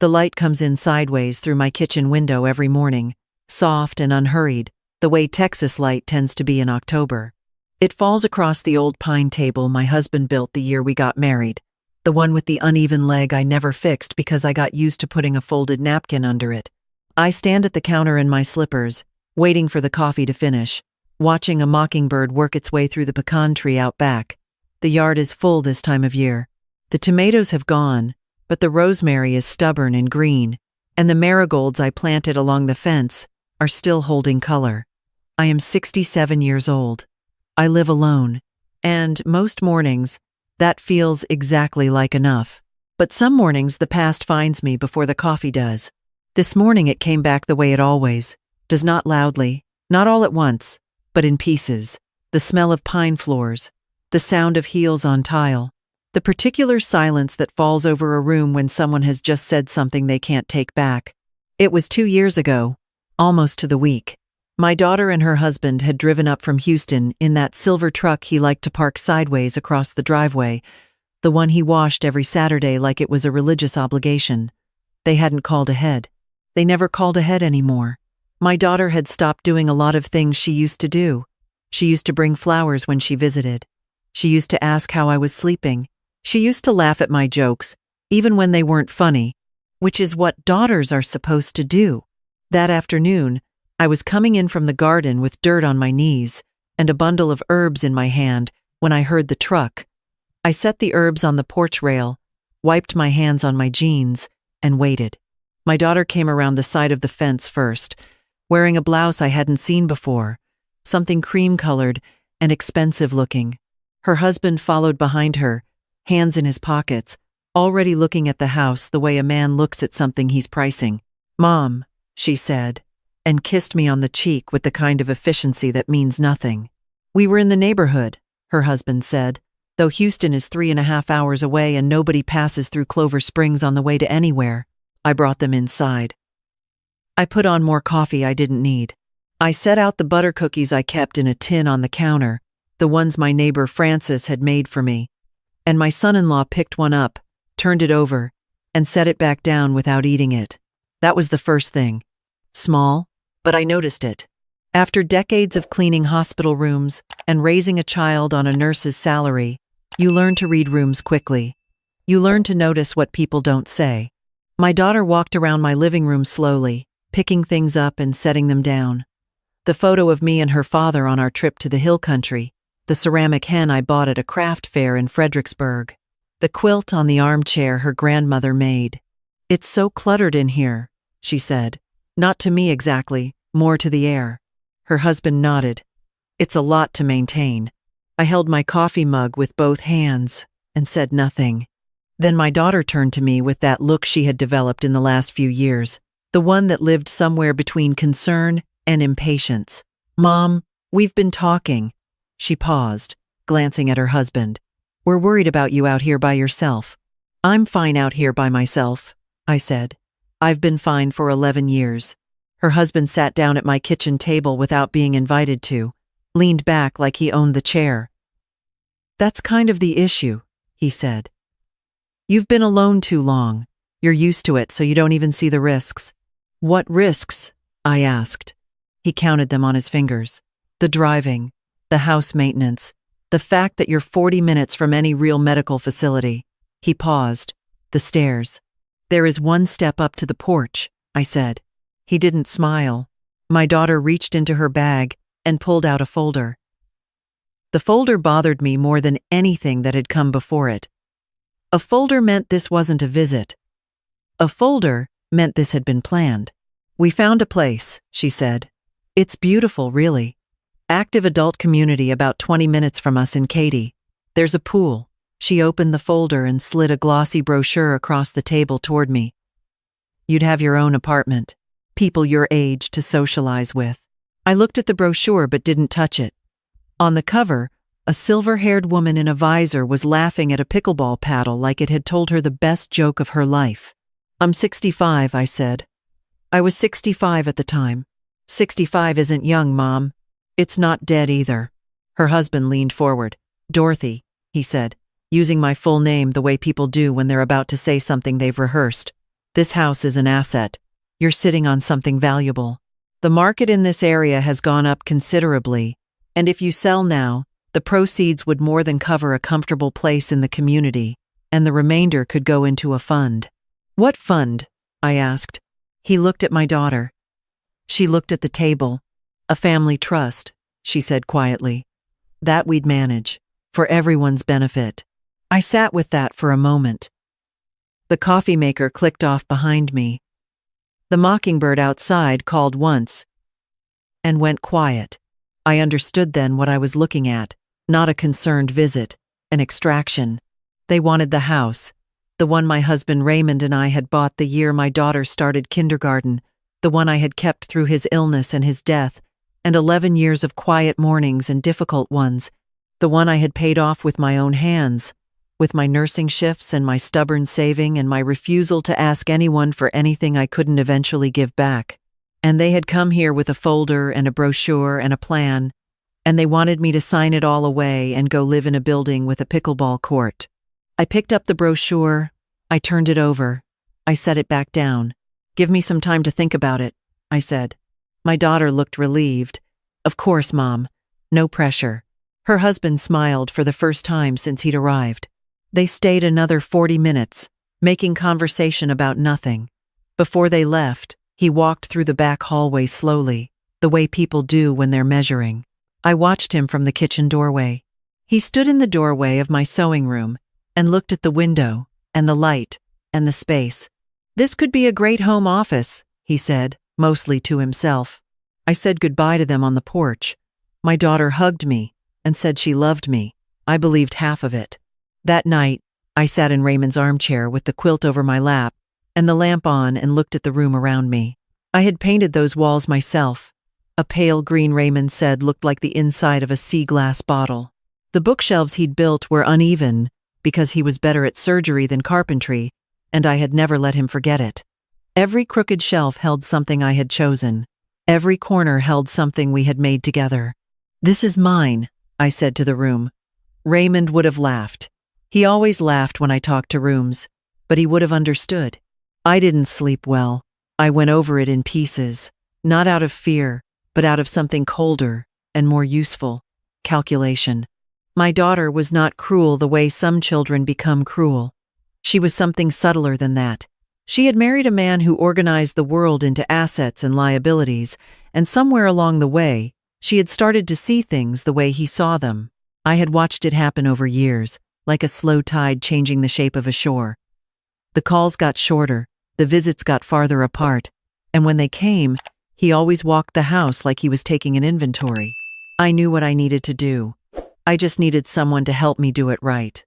The light comes in sideways through my kitchen window every morning, soft and unhurried, the way Texas light tends to be in October. It falls across the old pine table my husband built the year we got married, the one with the uneven leg I never fixed because I got used to putting a folded napkin under it. I stand at the counter in my slippers, waiting for the coffee to finish, watching a mockingbird work its way through the pecan tree out back. The yard is full this time of year. The tomatoes have gone, but the rosemary is stubborn and green, and the marigolds I planted along the fence are still holding color. I am 67 years old. I live alone, and most mornings, that feels exactly like enough. But some mornings the past finds me before the coffee does. This morning it came back the way it always does, not loudly, not all at once, but in pieces. The smell of pine floors, the sound of heels on tile, the particular silence that falls over a room when someone has just said something they can't take back. It was 2 years ago, almost to the week. My daughter and her husband had driven up from Houston in that silver truck he liked to park sideways across the driveway, the one he washed every Saturday like it was a religious obligation. They hadn't called ahead. They never called ahead anymore. My daughter had stopped doing a lot of things she used to do. She used to bring flowers when she visited. She used to ask how I was sleeping. She used to laugh at my jokes, even when they weren't funny, which is what daughters are supposed to do. That afternoon, I was coming in from the garden with dirt on my knees and a bundle of herbs in my hand when I heard the truck. I set the herbs on the porch rail, wiped my hands on my jeans, and waited. My daughter came around the side of the fence first, wearing a blouse I hadn't seen before, something cream-colored and expensive-looking. Her husband followed behind her, hands in his pockets, already looking at the house the way a man looks at something he's pricing. "Mom," she said, and kissed me on the cheek with the kind of efficiency that means nothing. "We were in the neighborhood," her husband said, "though Houston is 3.5 hours away and nobody passes through Clover Springs on the way to anywhere." I brought them inside. I put on more coffee I didn't need. I set out the butter cookies I kept in a tin on the counter, the ones my neighbor Francis had made for me, and my son-in-law picked one up, turned it over, and set it back down without eating it. That was the first thing. Small, but I noticed it. After decades of cleaning hospital rooms and raising a child on a nurse's salary, you learn to read rooms quickly. You learn to notice what people don't say. My daughter walked around my living room slowly, picking things up and setting them down. The photo of me and her father on our trip to the hill country, the ceramic hen I bought at a craft fair in Fredericksburg, the quilt on the armchair her grandmother made. "It's so cluttered in here," she said. Not to me exactly, more to the air. Her husband nodded. "It's a lot to maintain." I held my coffee mug with both hands and said nothing. Then my daughter turned to me with that look she had developed in the last few years, the one that lived somewhere between concern and impatience. "Mom, we've been talking." She paused, glancing at her husband. "We're worried about you out here by yourself." "I'm fine out here by myself," I said. "I've been fine for 11 years. Her husband sat down at my kitchen table without being invited to, leaned back like he owned the chair. "That's kind of the issue," he said. "You've been alone too long. You're used to it, so you don't even see the risks." "What risks?" I asked. He counted them on his fingers. "The driving, the house maintenance, the fact that you're 40 minutes from any real medical facility." He paused. "The stairs. There is one step up to the porch," I said. He didn't smile. My daughter reached into her bag and pulled out a folder. The folder bothered me more than anything that had come before it. A folder meant this wasn't a visit. A folder meant this had been planned. "We found a place," she said. "It's beautiful, really. Active adult community about 20 minutes from us in Katy. There's a pool." She opened the folder and slid a glossy brochure across the table toward me. "You'd have your own apartment. People your age to socialize with." I looked at the brochure but didn't touch it. On the cover, a silver-haired woman in a visor was laughing at a pickleball paddle like it had told her the best joke of her life. "I'm 65, I said. I was 65 at the time. 65 isn't young, Mom. It's not dead either." Her husband leaned forward. "Dorothy," he said, using my full name the way people do when they're about to say something they've rehearsed. This house is an asset. You're sitting on something valuable. The market in this area has gone up considerably, and if you sell now, the proceeds would more than cover a comfortable place in the community, and the remainder could go into a fund." "What fund?" I asked. He looked at my daughter. She looked at the table. "A family trust," she said quietly. "That we'd manage, for everyone's benefit." I sat with that for a moment. The coffee maker clicked off behind me. The mockingbird outside called once and went quiet. I understood then what I was looking at, not a concerned visit, an extraction. They wanted the house, the one my husband Raymond and I had bought the year my daughter started kindergarten, the one I had kept through his illness and his death, and 11 years of quiet mornings and difficult ones, the one I had paid off with my own hands, with my nursing shifts and my stubborn saving and my refusal to ask anyone for anything I couldn't eventually give back. And they had come here with a folder and a brochure and a plan, and they wanted me to sign it all away and go live in a building with a pickleball court. I picked up the brochure, I turned it over, I set it back down. "Give me some time to think about it," I said. My daughter looked relieved. "Of course, Mom. No pressure." Her husband smiled for the first time since he'd arrived. They stayed another 40 minutes, making conversation about nothing. Before they left, he walked through the back hallway slowly, the way people do when they're measuring. I watched him from the kitchen doorway. He stood in the doorway of my sewing room and looked at the window and the light and the space. "This could be a great home office," he said, mostly to himself. I said goodbye to them on the porch. My daughter hugged me and said she loved me. I believed half of it. That night, I sat in Raymond's armchair with the quilt over my lap and the lamp on and looked at the room around me. I had painted those walls myself. A pale green Raymond said looked like the inside of a sea glass bottle. The bookshelves he'd built were uneven because he was better at surgery than carpentry, and I had never let him forget it. Every crooked shelf held something I had chosen. Every corner held something we had made together. "This is mine," I said to the room. Raymond would have laughed. He always laughed when I talked to rooms, but he would have understood. I didn't sleep well. I went over it in pieces, not out of fear, but out of something colder and more useful: calculation. My daughter was not cruel the way some children become cruel. She was something subtler than that. She had married a man who organized the world into assets and liabilities, and somewhere along the way, she had started to see things the way he saw them. I had watched it happen over years, like a slow tide changing the shape of a shore. The calls got shorter, the visits got farther apart, and when they came, he always walked the house like he was taking an inventory. I knew what I needed to do. I just needed someone to help me do it right.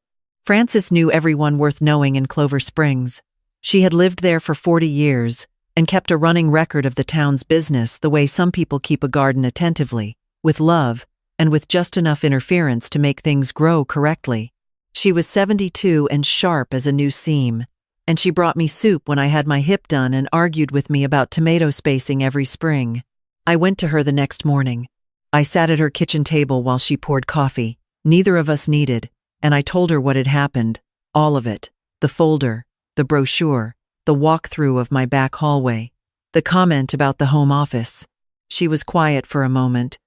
Frances knew everyone worth knowing in Clover Springs. She had lived there for 40 years and kept a running record of the town's business the way some people keep a garden attentively, with love, and with just enough interference to make things grow correctly. She was 72 and sharp as a new seam, and she brought me soup when I had my hip done and argued with me about tomato spacing every spring. I went to her the next morning. I sat at her kitchen table while she poured coffee. Neither of us needed, and I told her what had happened, all of it: the folder, the brochure, the walkthrough of my back hallway, the comment about the home office. She was quiet for a moment.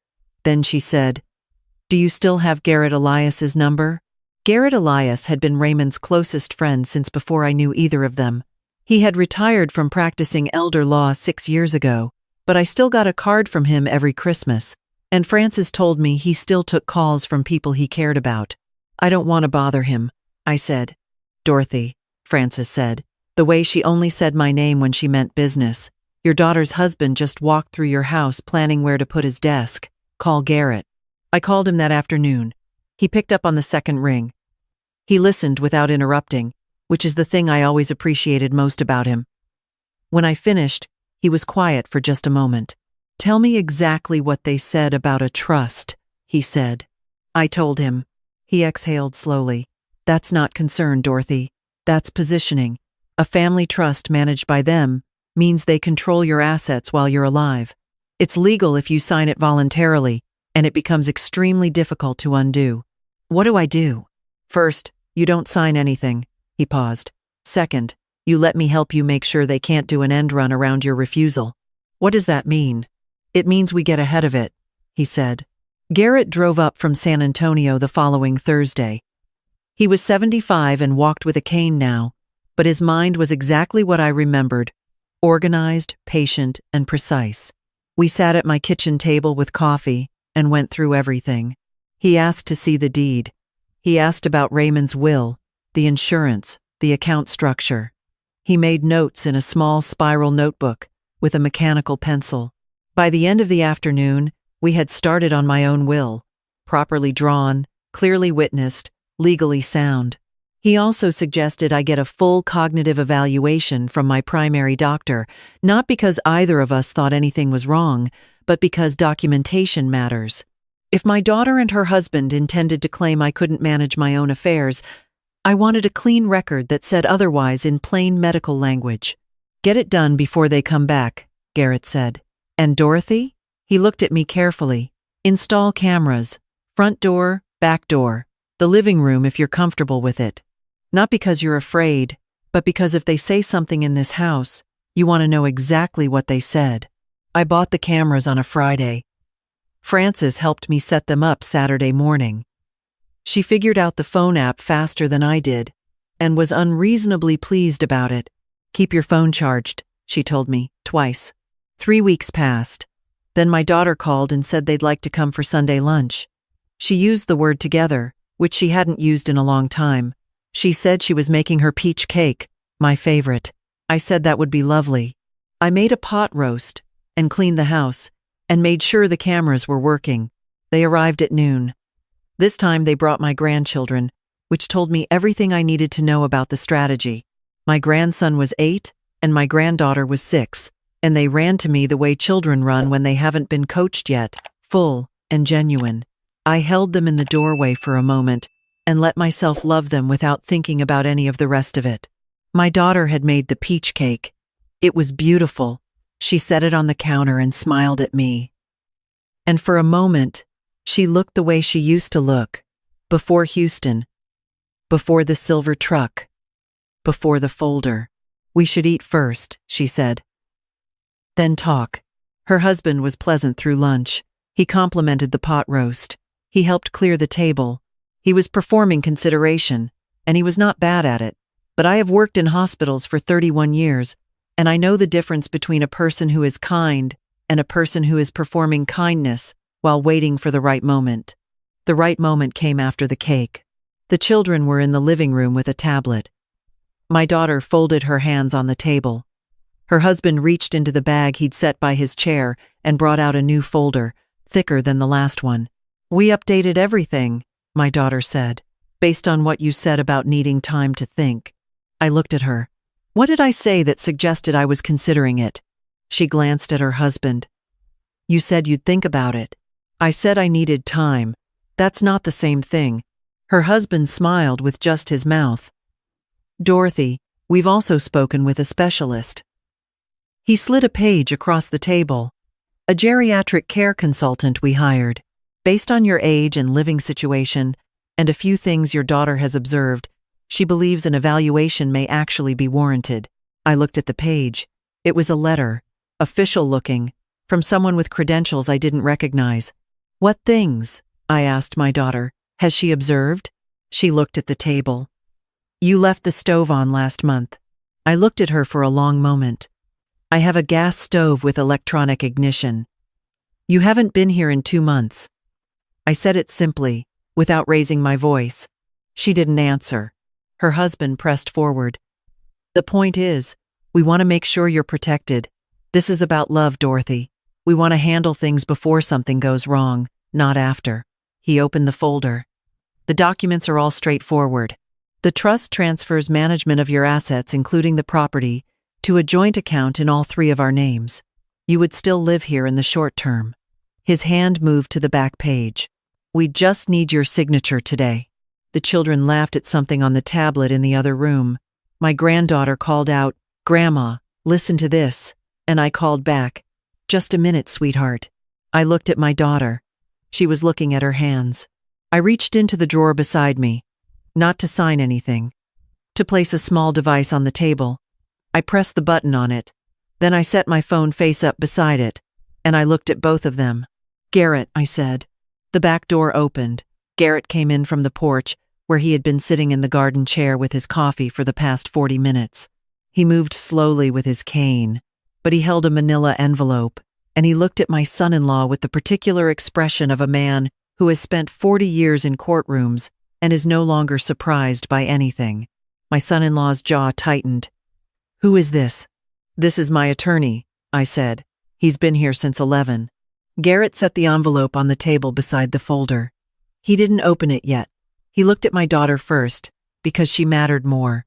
Then she said, "Do you still have Garrett Elias's number?" Garrett Elias had been Raymond's closest friend since before I knew either of them. He had retired from practicing elder law 6 years ago, but I still got a card from him every Christmas, and Frances told me he still took calls from people he cared about. "I don't want to bother him," I said. "Dorothy," Frances said, the way she only said my name when she meant business, "your daughter's husband just walked through your house planning where to put his desk. Call Garrett." I called him that afternoon. He picked up on the second ring. He listened without interrupting, which is the thing I always appreciated most about him. When I finished, he was quiet for just a moment. "Tell me exactly what they said about a trust," he said. I told him. He exhaled slowly. "That's not concern, Dorothy. That's positioning. A family trust managed by them means they control your assets while you're alive. It's legal if you sign it voluntarily, and it becomes extremely difficult to undo. What do I do? First, you don't sign anything." He paused. "Second, You let me help you make sure they can't do an end run around your refusal. What does that mean? It means we get ahead of it, he said. Garrett drove up from San Antonio the following Thursday. He was 75 and walked with a cane now, but his mind was exactly what I remembered: organized, patient, and precise. We sat at my kitchen table with coffee and went through everything. He asked to see the deed. He asked about Raymond's will, the insurance, the account structure. He made notes in a small spiral notebook with a mechanical pencil. By the end of the afternoon, we had started on my own will, properly drawn, clearly witnessed, legally sound. He also suggested I get a full cognitive evaluation from my primary doctor, not because either of us thought anything was wrong, but because documentation matters. If my daughter and her husband intended to claim I couldn't manage my own affairs, I wanted a clean record that said otherwise in plain medical language. Get it done before they come back, Garrett said. And Dorothy? He looked at me carefully. Install cameras. Front door, back door. The living room if you're comfortable with it. Not because you're afraid, but because if they say something in this house, you want to know exactly what they said. I bought the cameras on a Friday. Frances helped me set them up Saturday morning. She figured out the phone app faster than I did, and was unreasonably pleased about it. Keep your phone charged, she told me, twice. 3 weeks passed. Then my daughter called and said they'd like to come for Sunday lunch. She used the word together, which she hadn't used in a long time. She said she was making her peach cake, my favorite. I said that would be lovely. I made a pot roast, and cleaned the house, and made sure the cameras were working. They arrived at noon. This time they brought my grandchildren, which told me everything I needed to know about the strategy. My grandson was 8, and my granddaughter was 6, and they ran to me the way children run when they haven't been coached yet, full and genuine. I held them in the doorway for a moment, and let myself love them without thinking about any of the rest of it. My daughter had made the peach cake. It was beautiful. She set it on the counter and smiled at me. And for a moment, she looked the way she used to look, before Houston, before the silver truck, before the folder. We should eat first, she said. Then talk. Her husband was pleasant through lunch. He complimented the pot roast. He helped clear the table. He was performing consideration, and he was not bad at it. But I have worked in hospitals for 31 years, and I know the difference between a person who is kind and a person who is performing kindness while waiting for the right moment. The right moment came after the cake. The children were in the living room with a tablet. My daughter folded her hands on the table. Her husband reached into the bag he'd set by his chair and brought out a new folder, thicker than the last one. We updated everything, my daughter said, based on what you said about needing time to think. I looked at her. What did I say that suggested I was considering it? She glanced at her husband. You said you'd think about it. I said I needed time. That's not the same thing. Her husband smiled with just his mouth. Dorothy, we've also spoken with a specialist. He slid a page across the table. A geriatric care consultant we hired. Based on your age and living situation, and a few things your daughter has observed, she believes an evaluation may actually be warranted. I looked at the page. It was a letter, official looking, from someone with credentials I didn't recognize. What things? I asked my daughter. Has she observed? She looked at the table. You left the stove on last month. I looked at her for a long moment. I have a gas stove with electronic ignition. You haven't been here in 2 months. I said it simply, without raising my voice. She didn't answer. Her husband pressed forward. The point is, we want to make sure you're protected. This is about love, Dorothy. We want to handle things before something goes wrong, not after. He opened the folder. The documents are all straightforward. The trust transfers management of your assets, including the property, to a joint account in all 3 of our names. You would still live here in the short term. His hand moved to the back page. We just need your signature today. The children laughed at something on the tablet in the other room. My granddaughter called out, Grandma, listen to this, and I called back, just a minute, sweetheart. I looked at my daughter. She was looking at her hands. I reached into the drawer beside me, not to sign anything, to place a small device on the table. I pressed the button on it. Then I set my phone face up beside it, and I looked at both of them. "Garrett," I said. The back door opened. Garrett came in from the porch, where he had been sitting in the garden chair with his coffee for the past 40 minutes. He moved slowly with his cane, but he held a manila envelope, and he looked at my son-in-law with the particular expression of a man who has spent 40 years in courtrooms and is no longer surprised by anything. My son-in-law's jaw tightened. "Who is this?" "This is my attorney," I said. "He's been here since 11. Garrett set the envelope on the table beside the folder. He didn't open it yet. He looked at my daughter first, because she mattered more,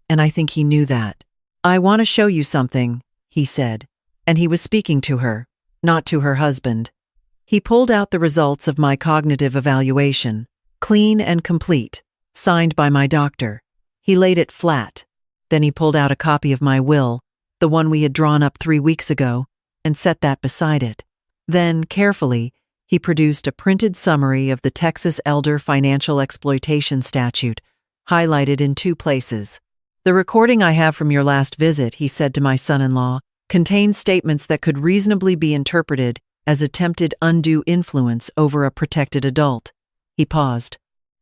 and I think he knew that. "I want to show you something," he said, and he was speaking to her, not to her husband. He pulled out the results of my cognitive evaluation, clean and complete, signed by my doctor. He laid it flat. Then he pulled out a copy of my will, the one we had drawn up 3 weeks ago, and set that beside it. Then, carefully, he produced a printed summary of the Texas Elder Financial Exploitation Statute, highlighted in 2 places. "The recording I have from your last visit," he said to my son-in-law, "contains statements that could reasonably be interpreted as attempted undue influence over a protected adult." He paused.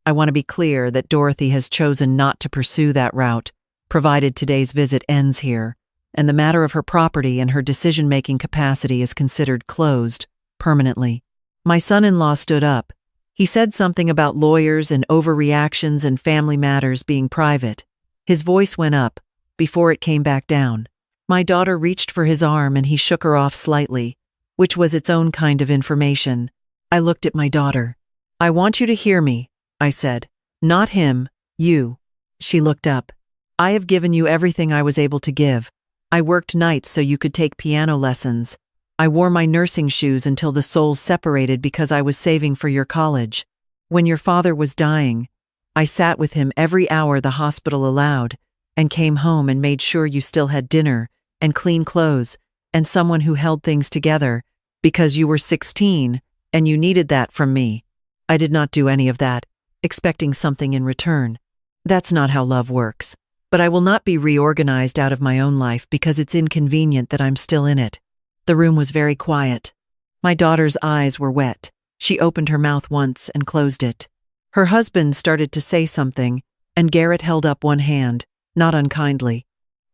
"I want to be clear that Dorothy has chosen not to pursue that route, provided today's visit ends here, and the matter of her property and her decision-making capacity is considered closed, permanently." My son-in-law stood up. He said something about lawyers and overreactions and family matters being private. His voice went up, before it came back down. My daughter reached for his arm and he shook her off slightly, which was its own kind of information. I looked at my daughter. "I want you to hear me," I said. "Not him, you." She looked up. "I have given you everything I was able to give. I worked nights so you could take piano lessons. I wore my nursing shoes until the souls separated because I was saving for your college. When your father was dying, I sat with him every hour the hospital allowed, and came home and made sure you still had dinner, and clean clothes, and someone who held things together, because you were 16, and you needed that from me. I did not do any of that, expecting something in return. That's not how love works. But I will not be reorganized out of my own life because it's inconvenient that I'm still in it." The room was very quiet. My daughter's eyes were wet. She opened her mouth once and closed it. Her husband started to say something, and Garrett held up one hand, not unkindly.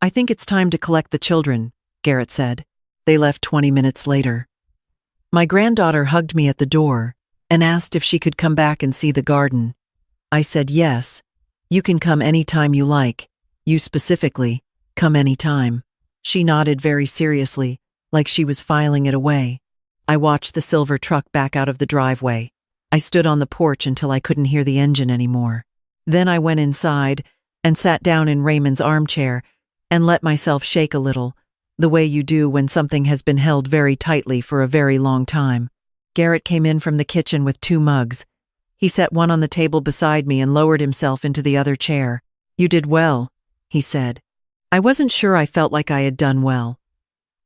"I think it's time to collect the children," Garrett said. They left 20 minutes later. My granddaughter hugged me at the door and asked if she could come back and see the garden. I said yes. "You can come any time you like. You specifically, come any time." She nodded very seriously, like she was filing it away. I watched the silver truck back out of the driveway. I stood on the porch until I couldn't hear the engine anymore. Then I went inside and sat down in Raymond's armchair and let myself shake a little, the way you do when something has been held very tightly for a very long time. Garrett came in from the kitchen with 2 mugs. He set one on the table beside me and lowered himself into the other chair. "You did well," he said. I wasn't sure I felt like I had done well.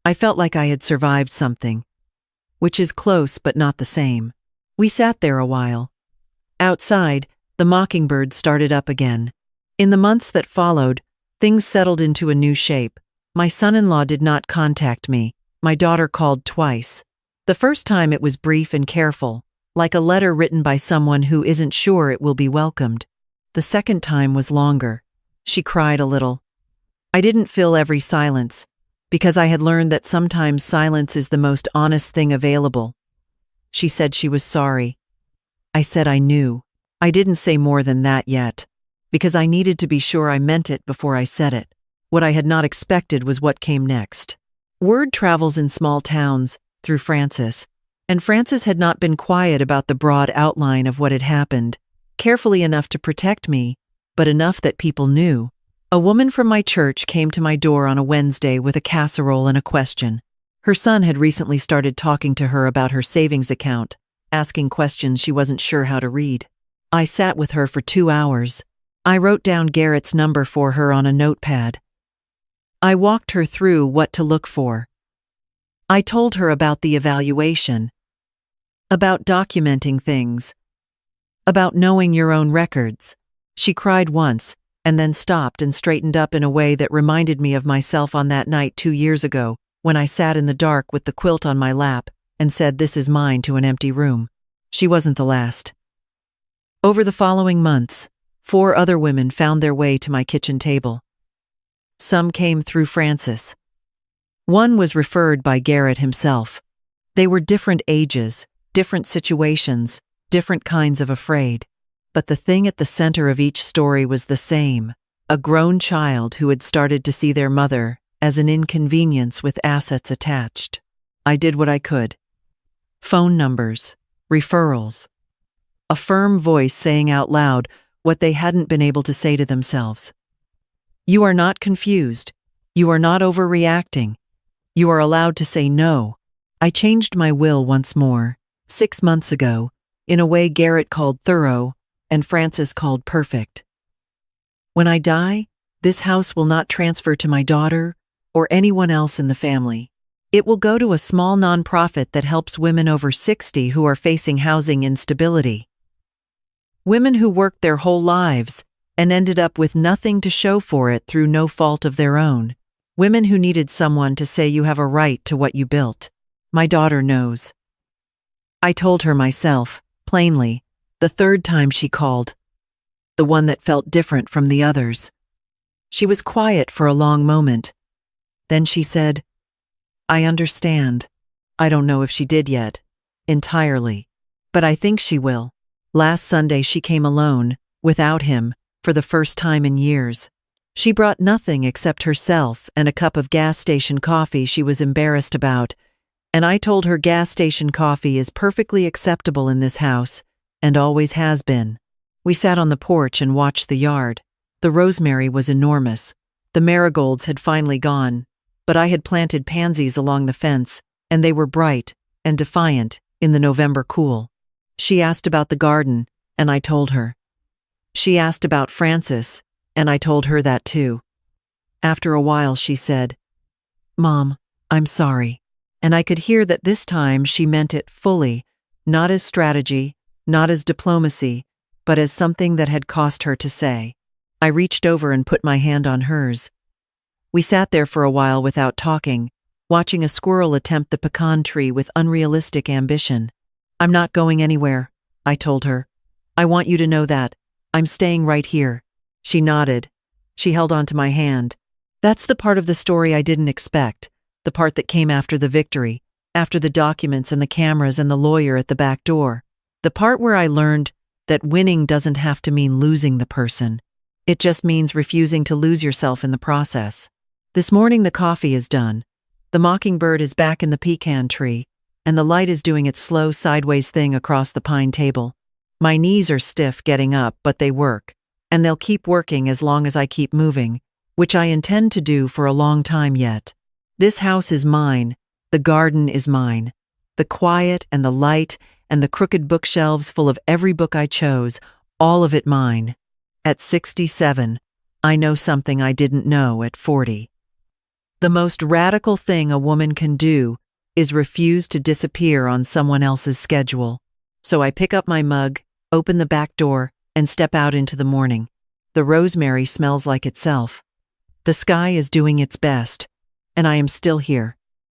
I felt like I had survived something, which is close but not the same. We sat there a while. Outside, the mockingbird started up again. In the months that followed, things settled into a new shape. My son-in-law did not contact me. My daughter called twice. The first time it was brief and careful, like a letter written by someone who isn't sure it will be welcomed. The second time was longer. She cried a little. I didn't fill every silence, because I had learned that sometimes silence is the most honest thing available. She said she was sorry. I said I knew. I didn't say more than that yet, because I needed to be sure I meant it before I said it. What I had not expected was what came next. Word travels in small towns, through Frances, and Frances had not been quiet about the broad outline of what had happened, carefully enough to protect me, but enough that people knew. A woman from my church came to my door on a Wednesday with a casserole and a question. Her son had recently started talking to her about her savings account, asking questions she wasn't sure how to read. I sat with her for 2 hours. I wrote down Garrett's number for her on a notepad. I walked her through what to look for. I told her about the evaluation, about documenting things, about knowing your own records. She cried once, and then stopped and straightened up in a way that reminded me of myself on that night 2 years ago, when I sat in the dark with the quilt on my lap and said, "This is mine," to an empty room. She wasn't the last. Over the following months, 4 other women found their way to my kitchen table. Some came through Francis. One was referred by Garrett himself. They were different ages, different situations, different kinds of afraid. But the thing at the center of each story was the same: a grown child who had started to see their mother as an inconvenience with assets attached. I did what I could. Phone numbers, referrals, a firm voice saying out loud what they hadn't been able to say to themselves. You are not confused. You are not overreacting. You are allowed to say no. I changed my will once more, 6 months ago, in a way Garrett called thorough and Francis called perfect. When I die, this house will not transfer to my daughter or anyone else in the family. It will go to a small nonprofit that helps women over 60 who are facing housing instability. Women who worked their whole lives and ended up with nothing to show for it through no fault of their own. Women who needed someone to say you have a right to what you built. My daughter knows. I told her myself, plainly, the 3rd time she called, the one that felt different from the others. She was quiet for a long moment. Then she said, I understand. I don't know if she did yet, entirely, but I think she will. Last Sunday she came alone, without him, for the first time in years. She brought nothing except herself and a cup of gas station coffee she was embarrassed about, and I told her gas station coffee is perfectly acceptable in this house, and always has been. We sat on the porch and watched the yard. The rosemary was enormous. The marigolds had finally gone, but I had planted pansies along the fence, and they were bright and defiant in the November cool. She asked about the garden, and I told her. She asked about Francis, and I told her that too. After a while she said, Mom, I'm sorry. And I could hear that this time she meant it fully, not as strategy, not as diplomacy, but as something that had cost her to say. I reached over and put my hand on hers. We sat there for a while without talking, watching a squirrel attempt the pecan tree with unrealistic ambition. I'm not going anywhere, I told her. I want you to know that. I'm staying right here. She nodded. She held onto my hand. That's the part of the story I didn't expect, the part that came after the victory, after the documents and the cameras and the lawyer at the back door. The part where I learned that winning doesn't have to mean losing the person. It just means refusing to lose yourself in the process. This morning the coffee is done. The mockingbird is back in the pecan tree, and the light is doing its slow sideways thing across the pine table. My knees are stiff getting up, but they work, and they'll keep working as long as I keep moving, which I intend to do for a long time yet. This house is mine. The garden is mine. The quiet and the light and the crooked bookshelves full of every book I chose, all of it mine. At 67, I know something I didn't know at 40. The most radical thing a woman can do is refuse to disappear on someone else's schedule. So I pick up my mug, open the back door, and step out into the morning. The rosemary smells like itself. The sky is doing its best, and I am still here.